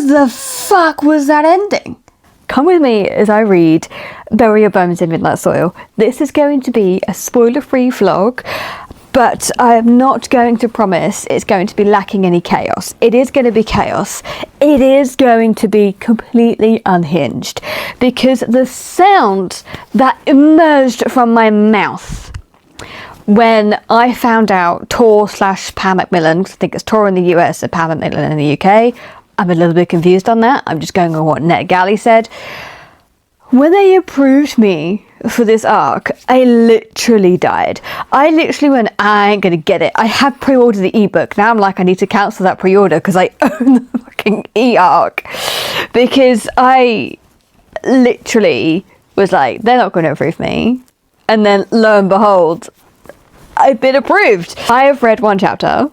the fuck was that ending? Come with me as I read Bury Your Bones in Midnight Soil. This is going to be a spoiler-free vlog, but I am not going to promise it's going to be lacking any chaos. It is going to be chaos. It is going to be completely unhinged, because the sound that emerged from my mouth when I found out Tor/Pam Macmillan, I think it's Tor in the US and Pam Macmillan in the UK, I'm a little bit confused on that. I'm just going on what NetGalley said. When they approved me for this arc, I literally died. I literally went, I ain't gonna get it. I had pre-ordered the ebook. Now I'm like, I need to cancel that pre-order because I own the fucking e-arc. Because I literally was like, they're not gonna approve me. And then lo and behold, I've been approved. I have read one chapter.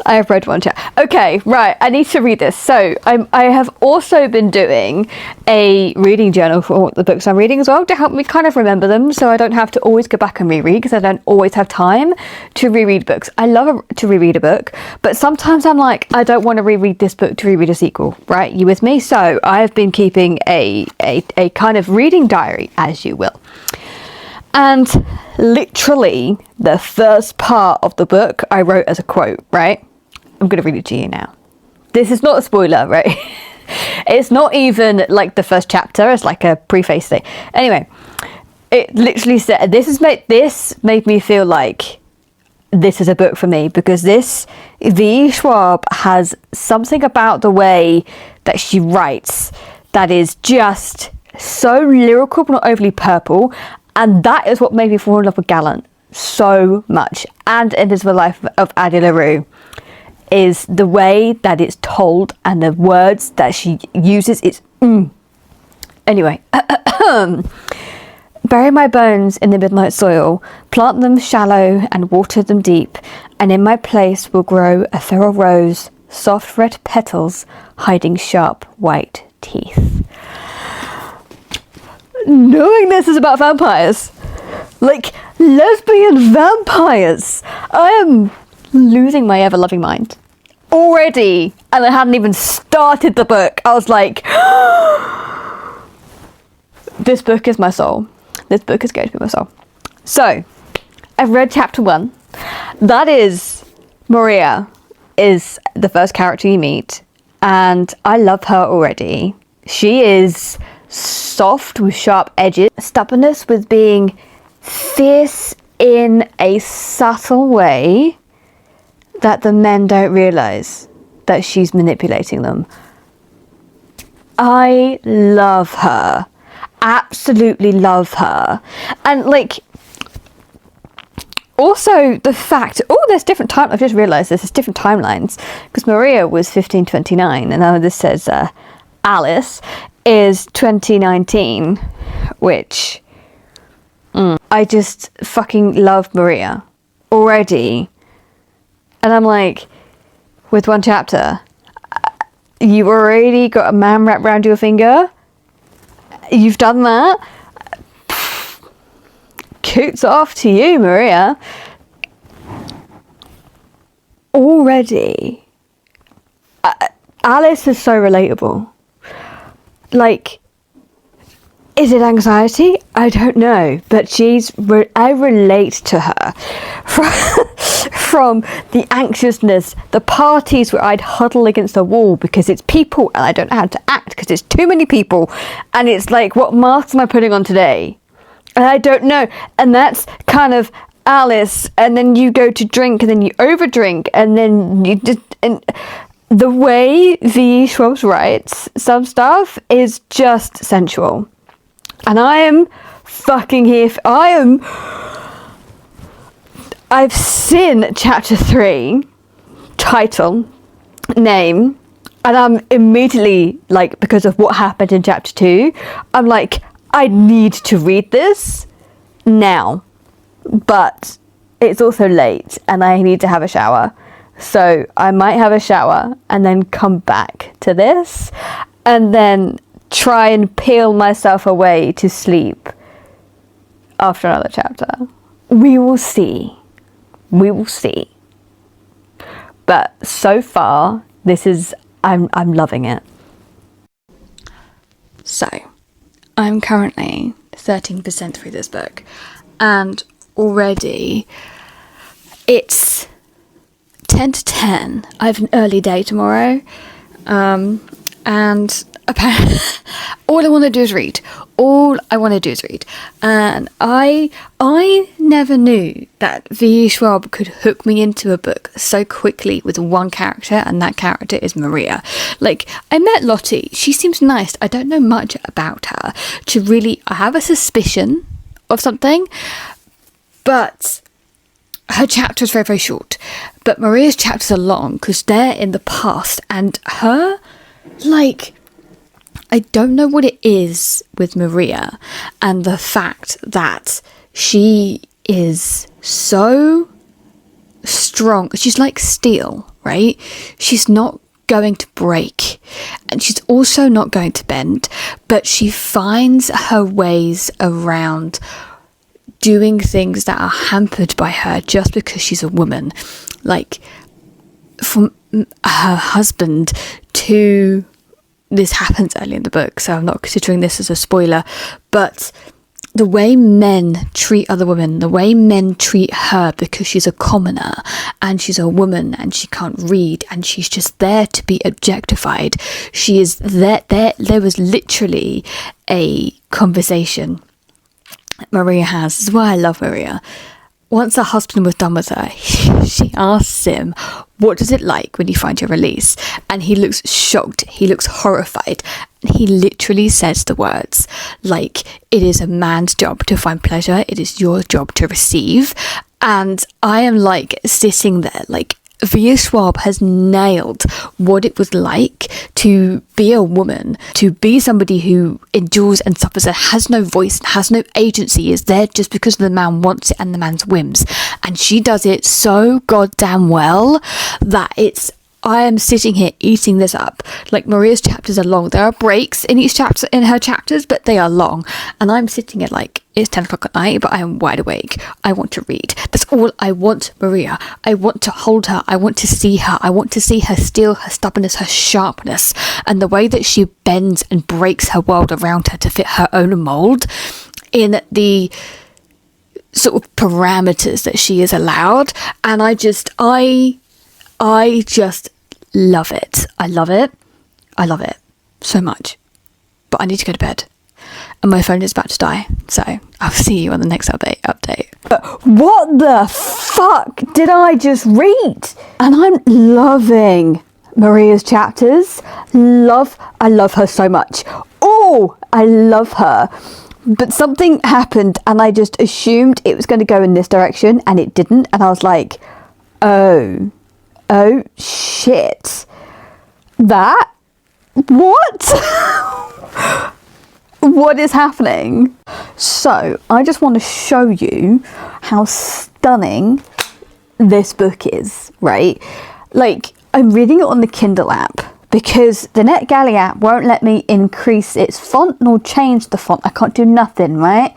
Okay, right, I need to read this. So I have also been doing a reading journal for the books I'm reading as well, to help me kind of remember them, so I don't have to always go back and reread, because I don't always have time to reread books. I love to reread a book, but sometimes I'm like, I don't want to reread this book to reread a sequel, right? You with me? So I have been keeping a kind of reading diary, as you will. And literally the first part of the book I wrote as a quote, right? I'm going to read it to you now. This is not a spoiler, right? It's not even like the first chapter. It's like a preface thing. Anyway, it literally said, this made me feel like this is a book for me, because this V E Schwab has something about the way that she writes that is just so lyrical, but not overly purple. And that is what made me fall in love with Gallant so much. And Invisible Life of Addie LaRue is the way that it's told and the words that she uses. It's Anyway, bury my bones in the midnight soil, plant them shallow and water them deep, and in my place will grow a feral rose, soft red petals hiding sharp white teeth. Knowing this is about vampires, like lesbian vampires, I am losing my ever-loving mind already, and I hadn't even started the book. I was like, this book is my soul. This book is going to be my soul. So, I've read chapter 1. That is, Maria is the first character you meet, and I love her already. She is soft with sharp edges, stubbornness with being fierce in a subtle way that the men don't realise that she's manipulating them. I love her. Absolutely love her. And like, also the fact, there's different time. I've just realised there's different timelines, because Maria was 1529 and now this says Alice is 2019, which I just fucking love Maria already. And I'm like, with one chapter, you already got a man wrapped around your finger. You've done that. Coots off to you, Maria. Already. Alice is so relatable. Like, is it anxiety? I don't know, but I relate to her from the anxiousness, the parties where I'd huddle against a wall because it's people and I don't know how to act because it's too many people, and it's like, what mask am I putting on today? And I don't know, and that's kind of Alice. And then you go to drink and then you overdrink, and then you just, and the way V E Schwab writes some stuff is just sensual. And I am fucking here. I've seen chapter 3, title, name, and I'm immediately like, because of what happened in chapter 2, I'm like, I need to read this now. But it's also late and I need to have a shower. So I might have a shower and then come back to this and then try and peel myself away to sleep after another chapter. We will see. We will see. But so far, this is, I'm loving it. So, I'm currently 13% through this book, and already it's 10 to 10. I have an early day tomorrow, and apparently all I want to do is read. And I never knew that V E Schwab could hook me into a book so quickly with one character, and that character is Maria. Like, I met Lottie. She seems nice. I don't know much about her. I have a suspicion of something, but her chapter is very, very short. But Maria's chapters are long because they're in the past, and her, like, I don't know what it is with Maria and the fact that she is so strong. She's like steel, right? She's not going to break, and she's also not going to bend, but she finds her ways around doing things that are hampered by her just because she's a woman. Like, from her husband to... This happens early in the book, so I'm not considering this as a spoiler, but the way men treat other women, the way men treat her because she's a commoner and she's a woman and she can't read and she's just there to be objectified. She is there. There was literally a conversation Maria has. This is why I love Maria. Once her husband was done with her, she asks him, what does it like when you find your release? And he looks shocked. He looks horrified. He literally says the words, like, it is a man's job to find pleasure. It is your job to receive. And I am like sitting there like, V E Schwab has nailed what it was like to be a woman, to be somebody who endures and suffers and has no voice, has no agency, is there just because the man wants it and the man's whims. And she does it so goddamn well that I am sitting here eating this up. Like, Maria's chapters are long. There are breaks in each chapter, in her chapters, but they are long. And I'm sitting at like, it's 10 o'clock at night, but I am wide awake. I want to read. That's all I want, Maria. I want to hold her. I want to see her. I want to see her steel, her stubbornness, her sharpness, and the way that she bends and breaks her world around her to fit her own mold in the sort of parameters that she is allowed. And I just love it. I love it. I love it so much. But I need to go to bed. And my phone is about to die. So I'll see you on the next update. But what the fuck did I just read? And I'm loving Maria's chapters. I love her so much. Oh, I love her. But something happened and I just assumed it was going to go in this direction and it didn't. And I was like, oh shit, what is happening? So I just want to show you how stunning this book is, right? Like, I'm reading it on the Kindle app because the NetGalley app won't let me increase its font nor change the font. I can't do nothing, right?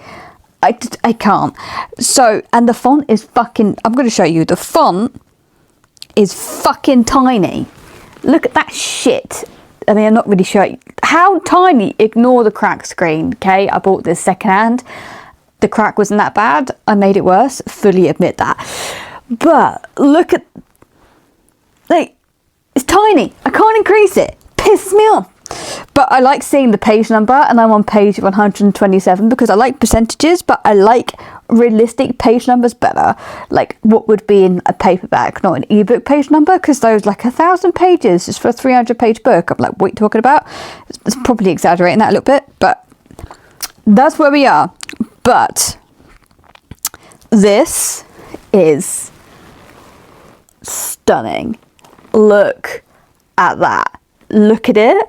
I can't. So, and the font is fucking, I'm going to show you, the font is fucking tiny. Look at that shit. I mean, I'm not really sure how tiny. Ignore the crack screen, okay? I bought this secondhand. The crack wasn't that bad. I made it worse. Fully admit that. But look at, like, it's tiny. I can't increase it. Pisses me off. But I like seeing the page number, and I'm on page 127 because I like percentages, but I like realistic page numbers better. Like what would be in a paperback, not an ebook page number, because those like 1,000 pages just for a 300-page book. I'm like, what are you talking about? It's probably exaggerating that a little bit, but that's where we are. But this is stunning. Look at that. Look at it.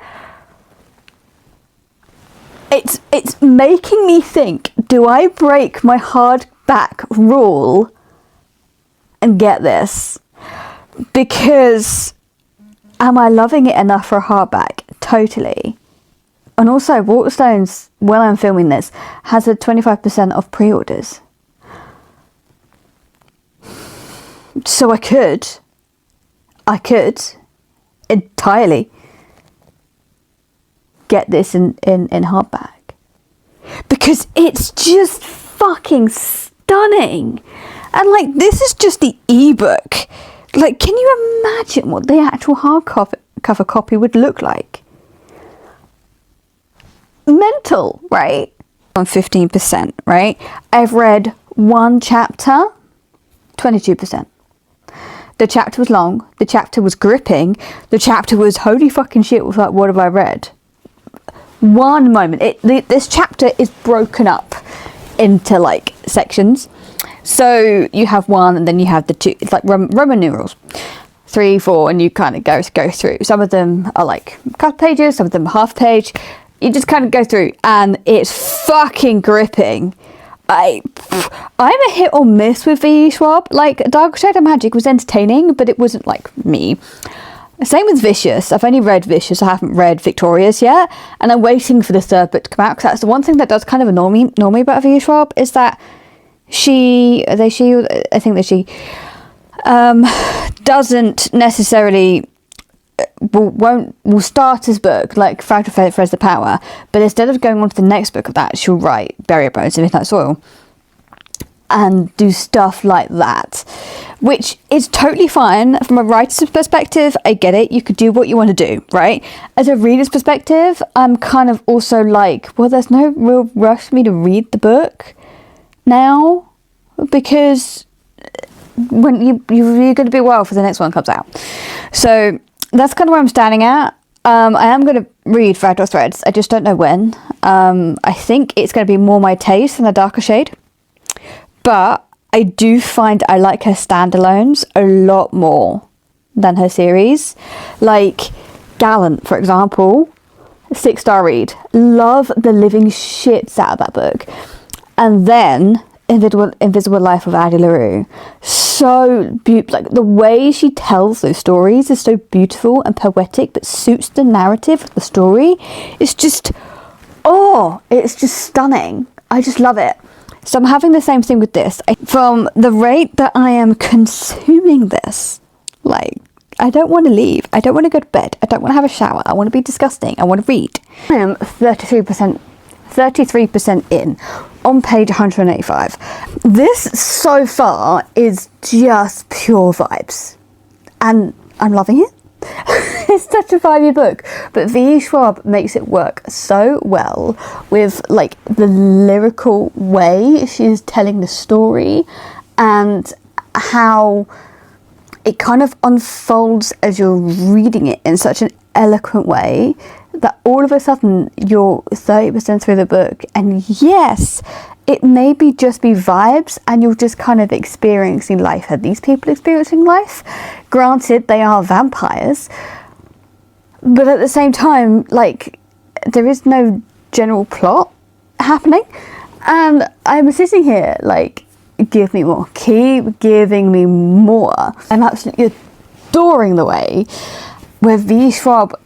It's making me think, do I break my hardback rule and get this? Because am I loving it enough for a hardback? Totally. And also, Waterstones, when I'm filming this, has a 25% off pre-orders. So I could entirely get this in hardback, because it's just fucking stunning. And like, this is just the ebook. Like, can you imagine what the actual hardcover copy would look like? Mental, right? On 15%, right? I've read one chapter, 22%. The chapter was long, the chapter was gripping, the chapter was holy fucking shit, was like, what have I read? One moment. This chapter is broken up into like sections. So you have one, and then you have the two. It's like Roman numerals, 3, 4, and you kind of go through. Some of them are like a couple pages, some of them are half page. You just kind of go through, and it's fucking gripping. I'm a hit or miss with V E Schwab. Like, Dark Shadow Magic was entertaining, but it wasn't like me. Same with Vicious. I've only read Vicious. I haven't read Victorious yet, and I'm waiting for the third book to come out, because that's the one thing that does kind of annoy me about V E Schwab, is that she doesn't necessarily will start his book like Fragile Threads of Power, but instead of going on to the next book of that, she'll write Bury Your Bones in Midnight Soil and do stuff like that, which is totally fine from a writer's perspective. I get it, you could do what you want to do, right? As a reader's perspective, I'm kind of also like, well, there's no real rush for me to read the book now, because when you're going to be a while for the next one comes out. So that's kind of where I'm standing at. I am going to read Fragile Threads. I just don't know when. I think it's going to be more my taste than a darker shade. But I do find I like her standalones a lot more than her series. Like Gallant, for example, 6-star read. Love the living shits out of that book. And then Invisible Life of Addie LaRue. So beautiful. Like, the way she tells those stories is so beautiful and poetic, but suits the narrative of the story. It's just stunning. I just love it. So I'm having the same thing with this. From the rate that I am consuming this, like, I don't want to leave. I don't want to go to bed. I don't want to have a shower. I want to be disgusting. I want to read. I am 33% in, on page 185. This so far is just pure vibes, and I'm loving it. It's such a vibey book, but V E Schwab makes it work so well with like the lyrical way she's telling the story, and how it kind of unfolds as you're reading it in such an eloquent way that all of a sudden you're 30% through the book, and yes, it may be just be vibes, and you're just kind of experiencing life. Are these people experiencing life? Granted, they are vampires, but at the same time, like, there is no general plot happening, and I'm sitting here like, give me more, keep giving me more. I'm absolutely adoring the way where V E Schwab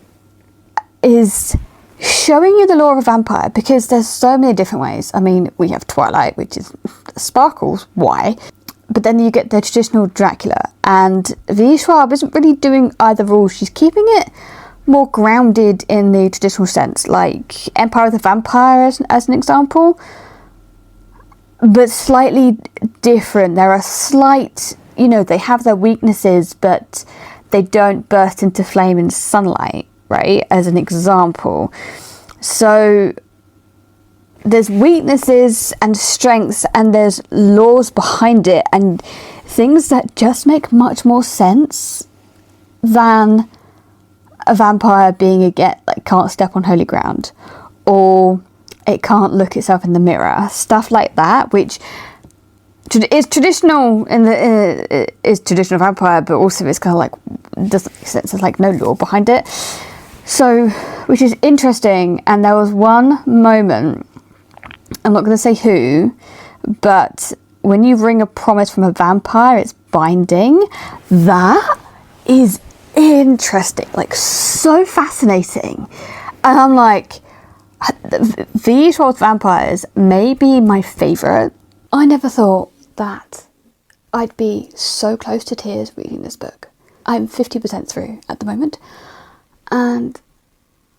is showing you the lore of a vampire, because there's so many different ways. I mean, we have Twilight, which is sparkles, why? But then you get the traditional Dracula, and V E Schwab isn't really doing either rule. She's keeping it more grounded in the traditional sense, like Empire of the Vampire as an example, but slightly different. There are slight, they have their weaknesses, but they don't burst into flame in sunlight, right, as an example. So there's weaknesses and strengths, and there's laws behind it, and things that just make much more sense than a vampire being can't step on holy ground, or it can't look itself in the mirror, stuff like that, which is traditional is traditional vampire, but also it's kind of like doesn't make sense. There's like no law behind it. So, which is interesting. And there was one moment, I'm not going to say who, but when you ring a promise from a vampire, it's binding. That is interesting, like so fascinating. And I'm like, V E Schwab's vampires may be my favourite. I never thought that I'd be so close to tears reading this book. I'm 50% through at the moment, and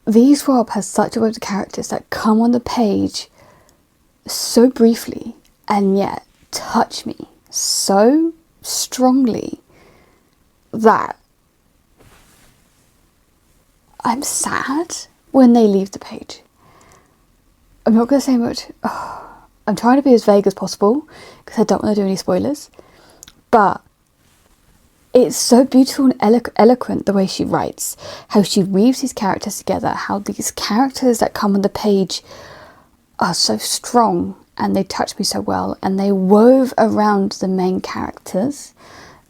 V E Schwab has such a way of characters that come on the page so briefly and yet touch me so strongly that I'm sad when they leave the page. I'm not going to say much. I'm trying to be as vague as possible because I don't want to do any spoilers. But it's so beautiful and eloquent the way she writes, how she weaves these characters together, how these characters that come on the page are so strong and they touch me so well, and they wove around the main characters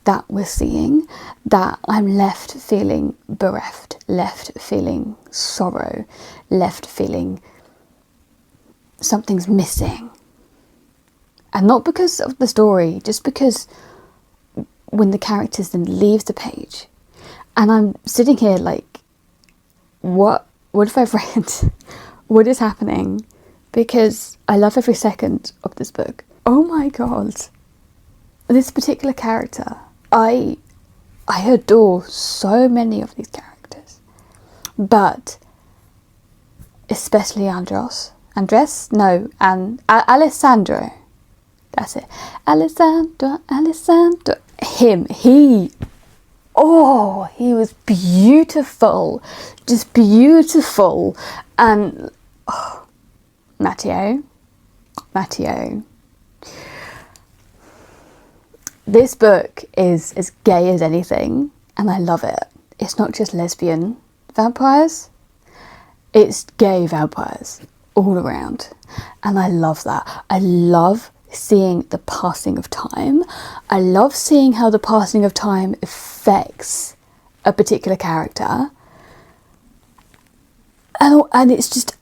that we're seeing, that I'm left feeling bereft, left feeling sorrow, left feeling something's missing. And not because of the story, just because when the characters then leave the page and I'm sitting here like, what have I read? What is happening? Because I love every second of this book. Oh my god, this particular character, I adore so many of these characters, but especially Alessandro, that's it, Alessandro, he was beautiful, just beautiful. And Matteo, this book is as gay as anything, and I love it. It's not just lesbian vampires, it's gay vampires all around, and I love that. I love seeing the passing of time. I love seeing how the passing of time affects a particular character, and it's just,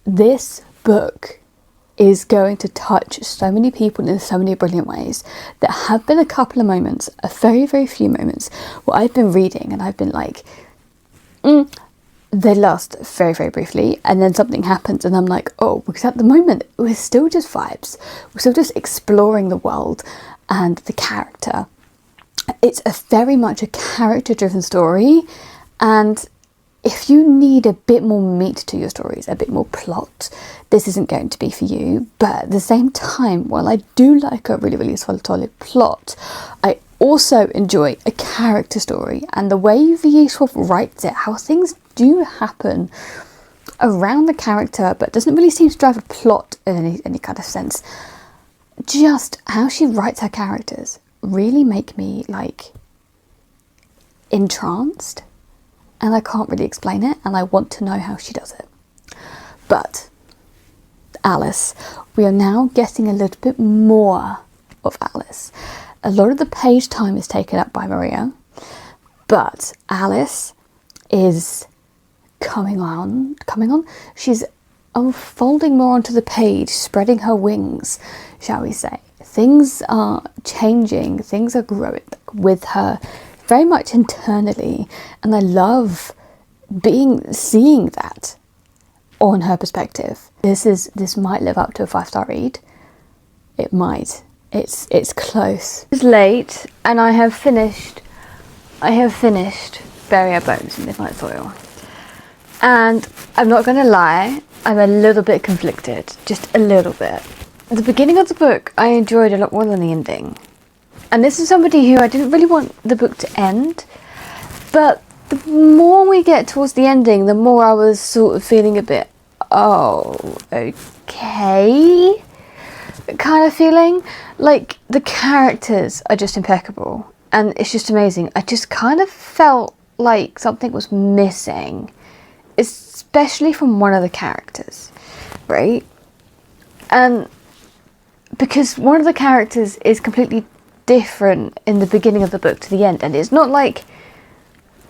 this book is going to touch so many people in so many brilliant ways. There have been a couple of moments, a very, very few moments, where I've been reading and I've been like, they last very, very briefly, and then something happens and I'm like, oh, because at the moment we're still just vibes, we're still just exploring the world and the character. It's very much a character driven story, and if you need a bit more meat to your stories, a bit more plot, this isn't going to be for you. But at the same time, while I do like a really, really solid plot, I also enjoy a character story, and the way V E Schwab writes it, how things do happen around the character, but doesn't really seem to drive a plot in any kind of sense. Just how she writes her characters really make me like entranced, and I can't really explain it, and I want to know how she does it. But Alys, we are now getting a little bit more of Alys. A lot of the page time is taken up by Maria, but Alys is coming on. She's unfolding more onto the page, spreading her wings, shall we say. Things are changing, things are growing with her very much internally, and I love seeing that on her perspective. This might live up to a 5-star read. It might. It's close. It's late, and I have finished Bury Our Bones in Midnight Soil, and I'm not gonna lie, I'm a little bit conflicted, just a little bit. The beginning of the book I enjoyed a lot more than the ending. And this is somebody who I didn't really want the book to end, but the more we get towards the ending, the more I was sort of feeling a bit, oh, okay, kind of feeling. Like, the characters are just impeccable, and it's just amazing. I just kind of felt like something was missing, especially from one of the characters, right? And because one of the characters is completely different in the beginning of the book to the end, and it's not like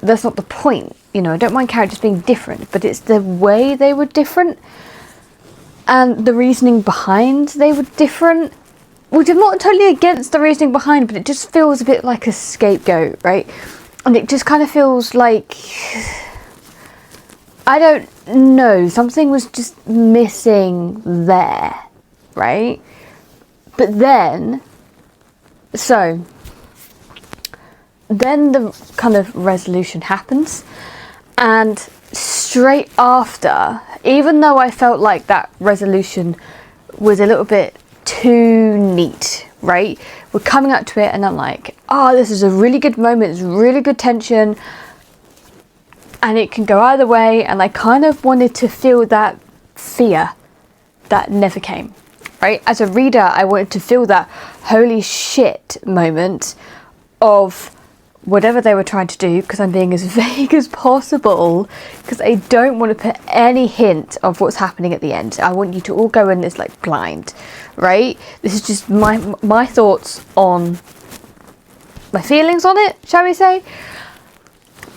that's not the point, you know. I don't mind characters being different, but it's the way they were different and the reasoning behind they were different, which I'm not totally against the reasoning behind, but it just feels a bit like a scapegoat, right? And it just kind of feels like, I don't know, something was just missing there, right? But then the kind of resolution happens, and straight after, even though I felt like that resolution was a little bit too neat, right? We're coming up to it and I'm like, oh, this is a really good moment, it's really good tension, and it can go either way, and I kind of wanted to feel that fear that never came, right? As a reader, I wanted to feel that holy shit moment of whatever they were trying to do, because I'm being as vague as possible, because I don't want to put any hint of what's happening at the end. I want you to all go in as like blind, right? This is just my thoughts on, my feelings on it, shall we say.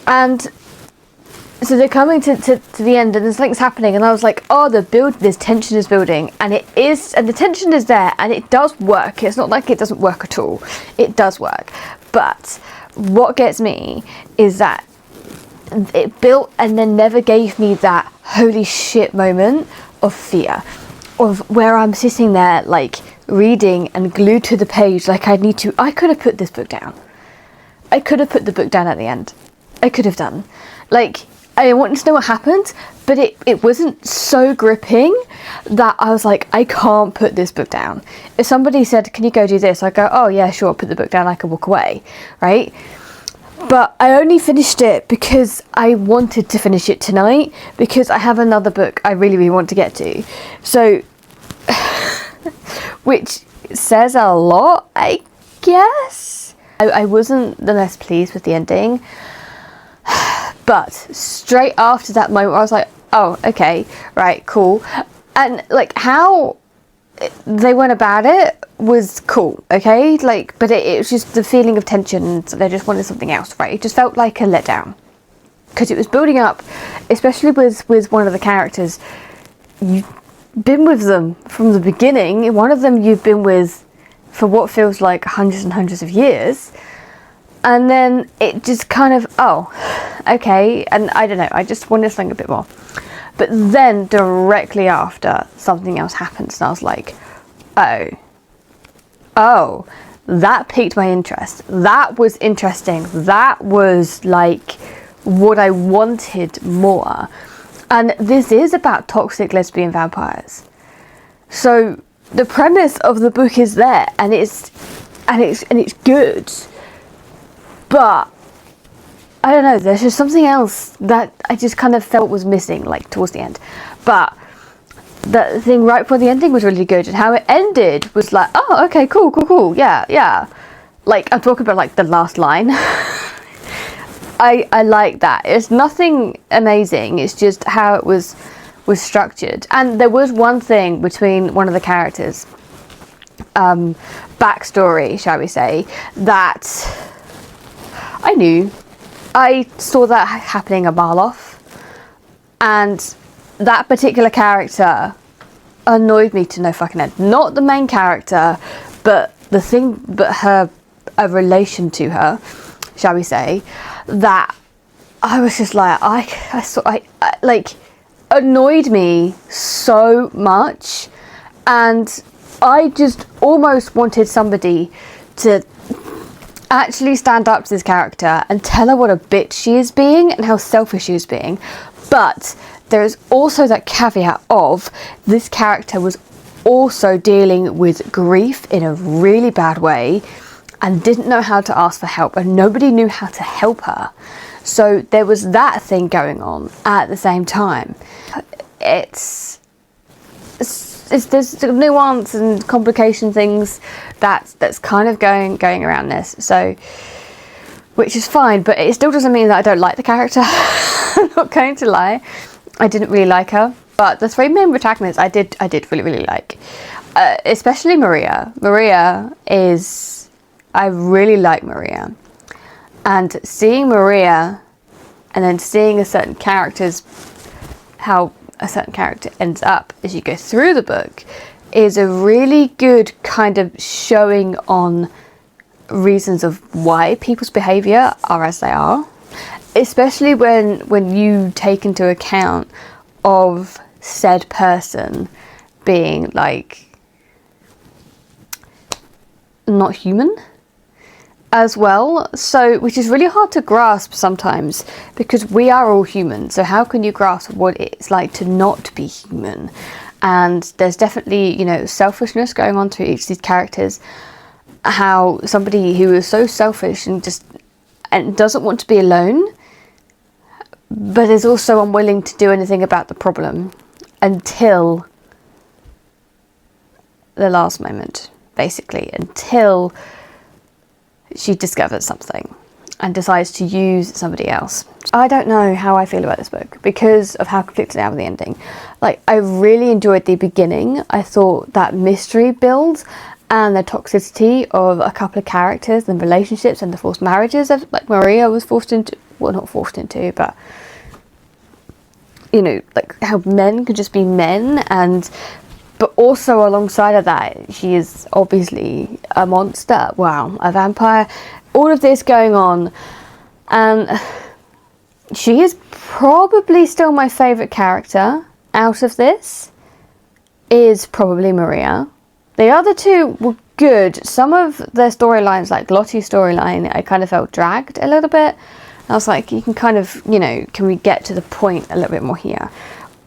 And so they're coming to the end, and there's things happening, and I was like, oh, this tension is building, and it is, and the tension is there, and it does work. It's not like it doesn't work at all. It does work. But what gets me is that it built and then never gave me that holy shit moment of fear, of where I'm sitting there like reading and glued to the page, like I could have put this book down. I could have put the book down at the end. I could have done. Like, I wanted to know what happened, but it wasn't so gripping that I was like, I can't put this book down. If somebody said, can you go do this? I'd go, oh yeah, sure, put the book down, I can walk away, right? But I only finished it because I wanted to finish it tonight, because I have another book I really, really want to get to. So, which says a lot, I guess. I wasn't the less pleased with the ending. But straight after that moment, I was like, oh, okay, right, cool. And like how they went about it was cool, okay? Like, but it was just the feeling of tension. So they just wanted something else, right? It just felt like a letdown, because it was building up, especially with one of the characters. You've been with them from the beginning. One of them you've been with for what feels like hundreds and hundreds of years. And then it just kind of, oh, okay, and I don't know, I just wanted something a bit more. But then directly after, something else happens, and I was like, oh, that piqued my interest. That was interesting. That was like what I wanted more. And this is about toxic lesbian vampires. So the premise of the book is there, and it's good. But I don't know, there's just something else that I just kind of felt was missing, like towards the end. But the thing right before the ending was really good, and how it ended was like, oh, okay, cool, yeah. Like, I'm talking about like the last line. I like that. It's nothing amazing, it's just how it was structured. And there was one thing between one of the characters, backstory, shall we say, that I knew. I saw that happening a mile off, and that particular character annoyed me to no fucking end. Not the main character, but a relation to her, shall we say, that I was just like, I like, annoyed me so much, and I just almost wanted somebody to actually stand up to this character and tell her what a bitch she is being and how selfish she is being. But there is also that caveat of this character was also dealing with grief in a really bad way and didn't know how to ask for help, and nobody knew how to help her. So there was that thing going on at the same time. There's nuance and complication things that's kind of going around this, so, which is fine, but it still doesn't mean that I don't like the character. I'm not going to lie, I didn't really like her, but the three main protagonists I did really like, especially Maria. I really like Maria, and seeing Maria and then seeing how a certain character ends up as you go through the book is a really good kind of showing on reasons of why people's behaviour are as they are, especially when you take into account of said person being like not human, as well, so which is really hard to grasp sometimes, because we are all human. So how can you grasp what it's like to not be human? And there's definitely, you know, selfishness going on through each of these characters. How somebody who is so selfish and doesn't want to be alone, but is also unwilling to do anything about the problem until the last moment, basically, until she discovers something and decides to use somebody else. I don't know how I feel about this book because of how conflicted I am with the ending. Like, I really enjoyed the beginning. I thought that mystery build and the toxicity of a couple of characters and relationships and the forced marriages of, like, Maria was forced into, well, not forced into, but, you know, like how men could just be men, and but also alongside of that, she is obviously a monster. Wow, a vampire. All of this going on, and she is probably still my favourite character out of this. Is probably Maria. The other two were good. Some of their storylines, like Lottie's storyline, I kind of felt dragged a little bit. I was like, you can kind of, you know, can we get to the point a little bit more here?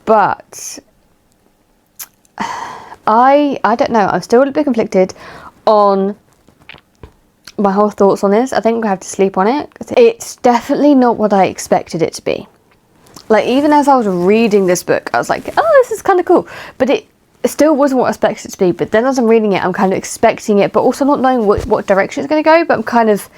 But I don't know. I'm still a bit conflicted on my whole thoughts on this. I think I have to sleep on it. It's definitely not what I expected it to be. Like, even as I was reading this book, I was like, oh, this is kind of cool. But it still wasn't what I expected it to be. But then as I'm reading it, I'm kind of expecting it, but also not knowing what direction it's going to go. But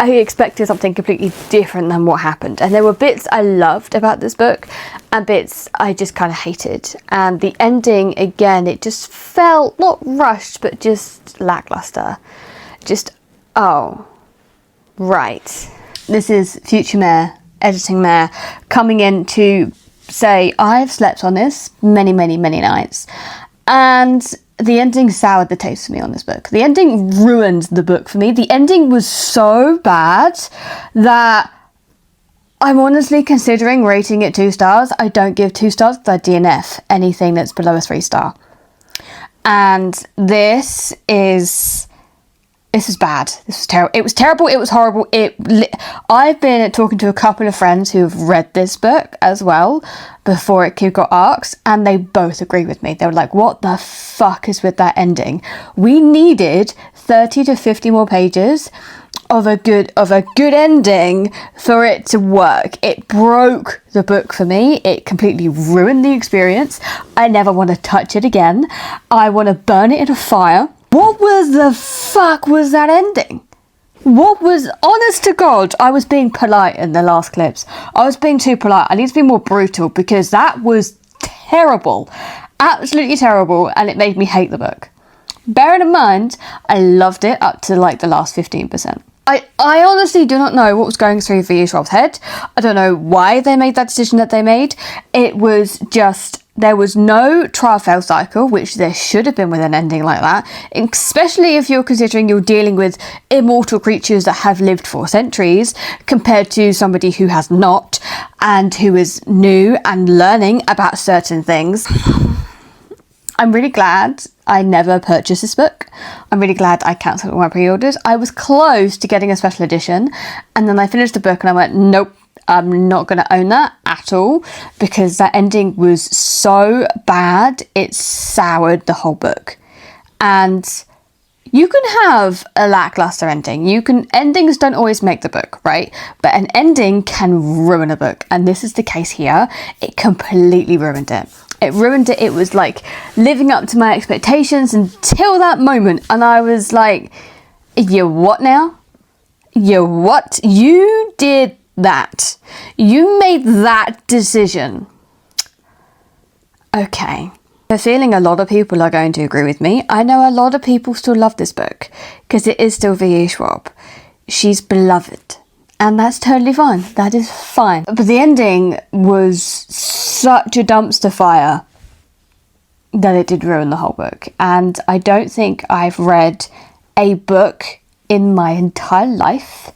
I expected something completely different than what happened. And there were bits I loved about this book and bits I just kind of hated. And the ending, again, it just felt not rushed, but just lackluster. Just, oh, right. This is future Mair, editing Mair, coming in to say, I've slept on this many, many, many nights. And the ending soured the taste for me on this book. The ending ruined the book for me. The ending was so bad that I'm honestly considering rating it 2 stars. I don't give 2 stars because I DNF anything that's below a 3 star. And this is bad. This was terrible. It was terrible. It was horrible. I've been talking to a couple of friends who've read this book as well before it got arcs, and they both agree with me. They were like, what the fuck is with that ending? We needed 30 to 50 more pages of a good ending for it to work. It broke the book for me. It completely ruined the experience. I never want to touch it again. I want to burn it in a fire. What was the fuck was that ending? What was, honest to God, I was being polite in the last clips. I was being too polite. I need to be more brutal because that was terrible. Absolutely terrible, and it made me hate the book. Bearing in mind, I loved it up to like the last 15%. I honestly do not know what was going through V E Schwab's head. I don't know why they made that decision that they made. It was just, there was no trial fail cycle, which there should have been with an ending like that, especially if you're considering you're dealing with immortal creatures that have lived for centuries compared to somebody who has not and who is new and learning about certain things. I'm really glad I never purchased this book. I'm really glad I cancelled all my pre-orders. I was close to getting a special edition, and then I finished the book and I went, nope, I'm not going to own that at all, because that ending was so bad, it soured the whole book. And you can have a lackluster ending. Endings don't always make the book, right? But an ending can ruin a book, and this is the case here. It completely ruined it. It ruined it. It was like living up to my expectations until that moment. And I was like, you what now? You what? You did that. You made that decision. Okay. I have a feeling a lot of people are going to agree with me. I know a lot of people still love this book because it is still V E Schwab. She's beloved. And that's totally fine. That is fine. But the ending was such a dumpster fire that it did ruin the whole book. And I don't think I've read a book in my entire life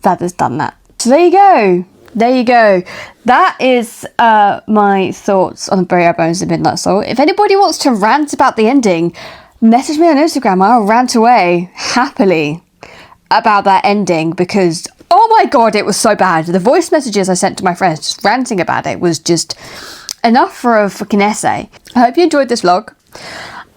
that has done that. So there you go. There you go. That is my thoughts on the Bare Bones of Midnight Soul. If anybody wants to rant about the ending, message me on Instagram. I'll rant away happily. about that ending because, oh my god, it was so bad. The voice messages I sent to my friends just ranting about it was just enough for a fucking essay. I hope you enjoyed this vlog,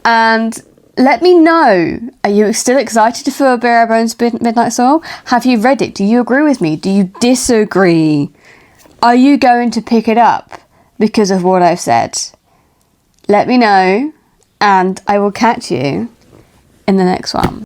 and let me know, are you still excited for Bare Bones Midnight Soil? Have you read it? Do you agree with me? Do you disagree? Are you going to pick it up because of what I've said? Let me know, and I will catch you in the next one.